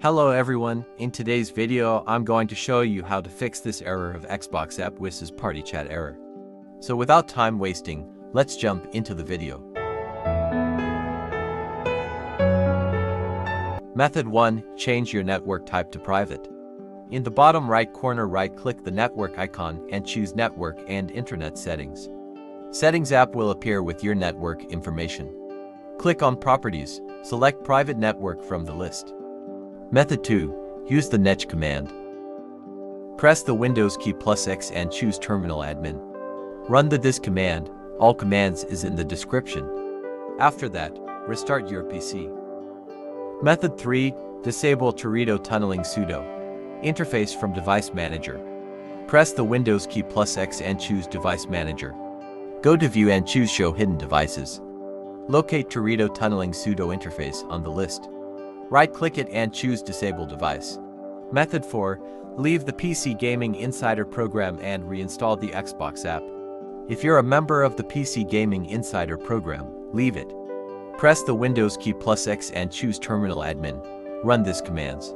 Hello everyone, in today's video I'm going to show you how to fix this error of Xbox app Wiz's party chat error. So without time wasting, let's jump into the video. Method 1. Change your network type to private. In the bottom right corner right-click the network icon and choose Network and Internet Settings. Settings app will appear with your network information. Click on Properties, select Private Network from the list. Method 2. Use the netsh command. Press the Windows key +X and choose Terminal Admin. Run this command, all commands is in the description. After that, restart your PC. Method 3. Disable Teredo tunneling sudo. Interface from Device Manager. Press the Windows key +X and choose Device Manager. Go to View and choose Show Hidden Devices. Locate Teredo tunneling sudo interface on the list. Right-click it and choose Disable Device. Method 4. Leave the PC Gaming Insider program and reinstall the Xbox app. If you're a member of the PC Gaming Insider program, leave it. Press the Windows key +X and choose Terminal Admin. Run these commands.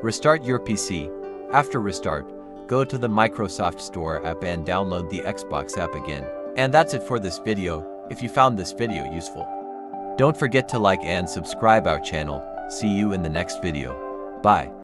Restart your PC. After restart, go to the Microsoft Store app and download the Xbox app again. And that's it for this video. If you found this video useful, don't forget to like and subscribe our channel. See you in the next video. Bye.